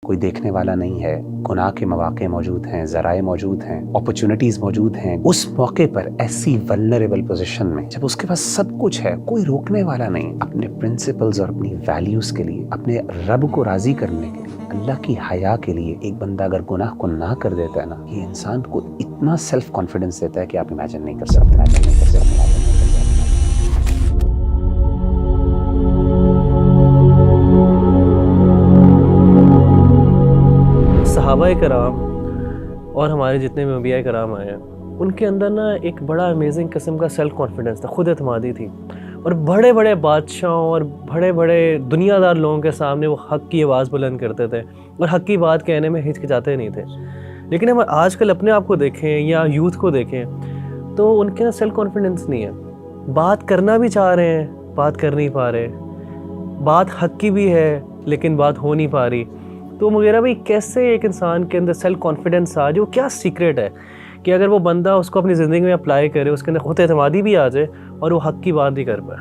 کوئی دیکھنے والا نہیں ہے، گناہ کے مواقع موجود ہیں، ذرائع موجود ہیں، اپرچونٹیز موجود ہیں. اس موقع پر ایسی ولنریبل پوزیشن میں جب اس کے پاس سب کچھ ہے، کوئی روکنے والا نہیں، اپنے پرنسپلز اور اپنی ویلیوز کے لیے، اپنے رب کو راضی کرنے کے لیے، اللہ کی حیا کے لیے ایک بندہ اگر گناہ کو نہ کر دیتا ہے نا، یہ انسان کو اتنا سیلف کانفیڈنس دیتا ہے کہ آپ امیجن نہیں کر سکتے. صحابہ کرام اور ہمارے جتنے بھی انبیاء کرام آئے ہیں، ان کے اندر نا ایک بڑا امیزنگ قسم کا سیلف کانفیڈنس تھا، خود اعتمادی تھی. اور بڑے بڑے بادشاہوں اور بڑے بڑے دنیا دار لوگوں کے سامنے وہ حق کی آواز بلند کرتے تھے اور حق کی بات کہنے میں ہچکچاتے نہیں تھے. لیکن ہم آج کل اپنے آپ کو دیکھیں یا یوتھ کو دیکھیں تو ان کے اندر سیلف کانفیڈنس نہیں ہے. بات کرنا بھی چاہ رہے ہیں، بات کر نہیں پا رہے، بات حق کی بھی ہے لیکن بات ہو نہیں پا رہی. تو وغیرہ بھائی کیسے ایک انسان کے اندر سیلف کانفیڈنس آ جو کیا سیکریٹ ہے کہ اگر وہ بندہ اس کو اپنی زندگی میں اپلائی کرے، اس کے اندر خود اعتمادی بھی آ جائے اور وہ حق کی بات بھی کر پائے؟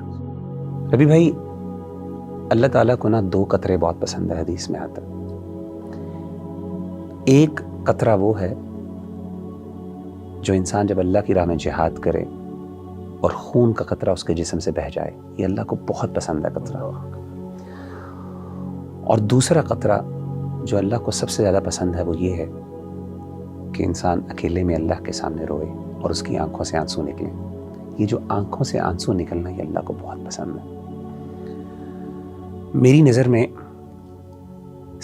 ربی بھائی، اللہ تعالیٰ کو نا 2 قطرے بہت پسند ہے، حدیث میں آتا ہے. ایک قطرہ وہ ہے جو انسان جب اللہ کی راہ میں جہاد کرے اور خون کا قطرہ اس کے جسم سے بہہ جائے، یہ اللہ کو بہت پسند ہے قطرہ. اور دوسرا قطرہ جو اللہ کو سب سے زیادہ پسند ہے وہ یہ ہے کہ انسان اکیلے میں اللہ کے سامنے روئے اور اس کی آنکھوں سے آنسو نکلیں. یہ جو آنکھوں سے آنسو نکلنا یہ اللہ کو بہت پسند ہے. میری نظر میں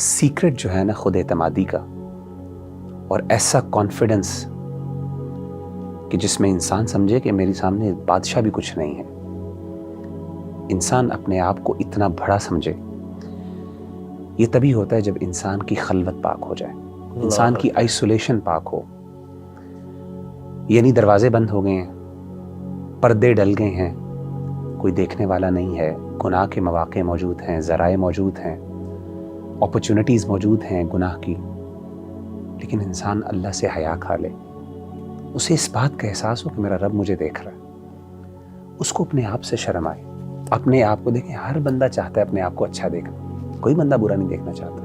سیکرٹ جو ہے نا خود اعتمادی کا اور ایسا کانفیڈنس کہ جس میں انسان سمجھے کہ میری سامنے بادشاہ بھی کچھ نہیں ہے، انسان اپنے آپ کو اتنا بڑا سمجھے، یہ تبھی ہوتا ہے جب انسان کی خلوت پاک ہو جائے، انسان کی آئسولیشن پاک ہو. یعنی دروازے بند ہو گئے ہیں، پردے ڈل گئے ہیں، کوئی دیکھنے والا نہیں ہے، گناہ کے مواقع موجود ہیں، ذرائع موجود ہیں، اپرچونٹیز موجود ہیں گناہ کی، لیکن انسان اللہ سے حیا کھا لے، اسے اس بات کا احساس ہو کہ میرا رب مجھے دیکھ رہا ہے، اس کو اپنے آپ سے شرم آئے. اپنے آپ کو دیکھیں، ہر بندہ چاہتا ہے اپنے آپ کو اچھا دیکھنا، کوئی بندہ برا نہیں دیکھنا چاہتا.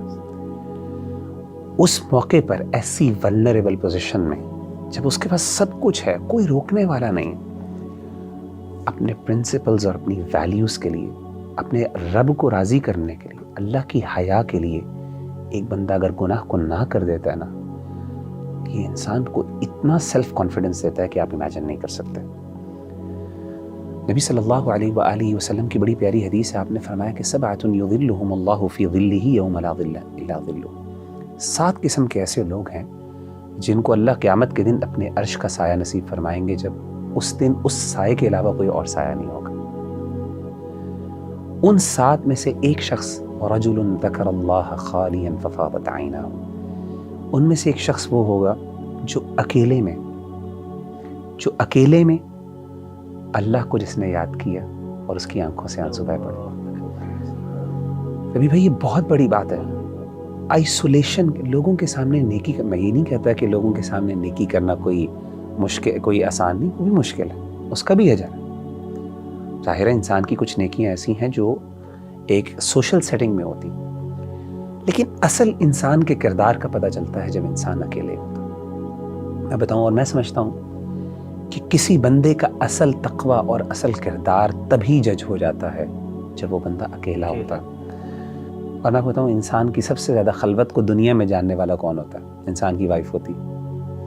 اس موقع پر ایسی ولنریبل پوزیشن میں جب اس کے پاس سب کچھ ہے، کوئی روکنے والا نہیں، اپنے پرنسپلز اور اپنی ویلیوز کے لیے، اپنے رب کو راضی کرنے کے لیے، اللہ کی حیا کے لیے ایک بندہ اگر گناہ کو نہ کر دیتا ہے نا، یہ انسان کو اتنا سیلف کانفیڈنس دیتا ہے کہ آپ امیجن نہیں کر سکتے. نبی صلی اللہ علیہ وآلہ وسلم کی بڑی پیاری حدیث ہے، آپ نے فرمایا کہ 7 یظلهم اللہ فی ظلہ یوم لا ظل الا ظلہ. 7 قسم کے ایسے لوگ ہیں جن کو اللہ قیامت کے دن اپنے عرش کا سایہ نصیب فرمائیں گے، جب اس دن اس سائے کے علاوہ کوئی اور سایہ نہیں ہوگا. ان 7 میں سے ایک شخص رجل ذکر اللہ خالیا ففاضت عیناہ، ان میں سے ایک شخص وہ ہوگا جو اکیلے میں اللہ کو جس نے یاد کیا اور اس کی آنکھوں سے آنسو بہہ پڑے. ابھی بھائی یہ بہت بڑی بات ہے. آئسولیشن، لوگوں کے سامنے نیکی کرنا، میں یہ نہیں کہتا کہ لوگوں کے سامنے نیکی کرنا کوئی مشکل، کوئی آسان نہیں، کوئی مشکل ہے، اس کا بھی اجر ہے. ظاہر ہے انسان کی کچھ نیکیاں ایسی ہیں جو ایک سوشل سیٹنگ میں ہوتی، لیکن اصل انسان کے کردار کا پتہ چلتا ہے جب انسان اکیلے ہوتا. میں بتاؤں، اور میں سمجھتا ہوں کہ کسی بندے کا اصل تقوی اور اصل کردار تبھی جج ہو جاتا ہے جب وہ بندہ اکیلا ہوتا ہے. اور میں بتاؤں، انسان کی سب سے زیادہ خلوت کو دنیا میں جاننے والا کون ہوتا ہے؟ انسان کی وائف ہوتی،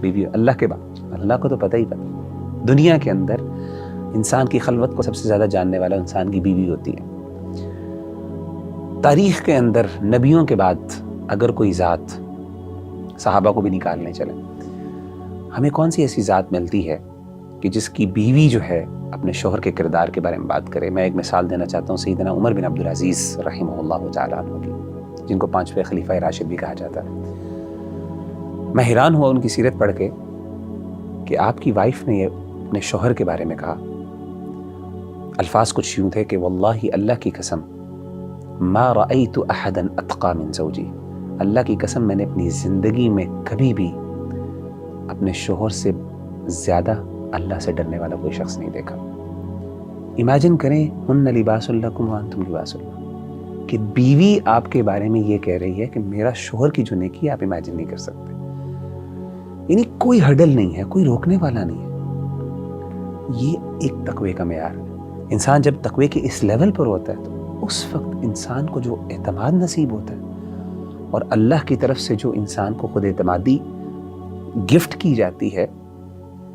بیوی. اللہ کے بعد اللہ کو تو پتہ ہی پتہ، دنیا کے اندر انسان کی خلوت کو سب سے زیادہ جاننے والا انسان کی بیوی ہوتی ہے. تاریخ کے اندر نبیوں کے بعد اگر کوئی ذات، صحابہ کو بھی نکالنے چلیں، ہمیں کون سی ایسی ذات ملتی ہے کہ جس کی بیوی جو ہے اپنے شوہر کے کردار کے بارے میں بات کرے؟ میں ایک مثال دینا چاہتا ہوں سیدنا عمر بن عبدالعزیز رحمہ اللہ تعالیٰ عنہ کی، جن کو 5ویں خلیفہ راشد بھی کہا جاتا ہے. میں حیران ہوا ان کی سیرت پڑھ کے کہ آپ کی وائف نے یہ اپنے شوہر کے بارے میں کہا. الفاظ کچھ یوں تھے کہ واللہ، اللہ کی قسم، ما رأیت احدا اتقى من زوجی، اللہ کی قسم میں نے اپنی زندگی میں کبھی بھی اپنے شوہر سے زیادہ اللہ سے ڈرنے والا کوئی شخص نہیں دیکھا. امیجن کریں، ہن لباس لکم وانتم لباس لہن، کہ بیوی آپ کے بارے میں یہ کہہ رہی ہے کہ میرا شوہر کی جو نیکی ہے آپ امیجن نہیں کر سکتے. یعنی کوئی ہرڈل نہیں ہے, کوئی روکنے والا نہیں ہے. یہ ایک تقوی کا معیار ہے. انسان جب تقوی کے اس لیول پر ہوتا ہے تو اس وقت انسان کو جو اعتماد نصیب ہوتا ہے اور اللہ کی طرف سے جو انسان کو خود اعتمادی گفٹ کی جاتی ہے,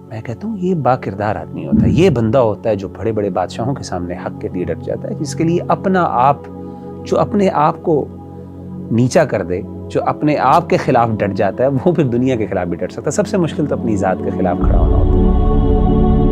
میں کہتا ہوں یہ با کردار آدمی ہوتا ہے. یہ بندہ ہوتا ہے جو بڑے بڑے بادشاہوں کے سامنے حق کے لیے ڈٹ جاتا ہے, جس کے لیے اپنا آپ, جو اپنے آپ کو نیچا کر دے, جو اپنے آپ کے خلاف ڈٹ جاتا ہے, وہ پھر دنیا کے خلاف بھی ڈٹ سکتا ہے. سب سے مشکل تو اپنی ذات کے خلاف کھڑا ہونا ہوتا ہے.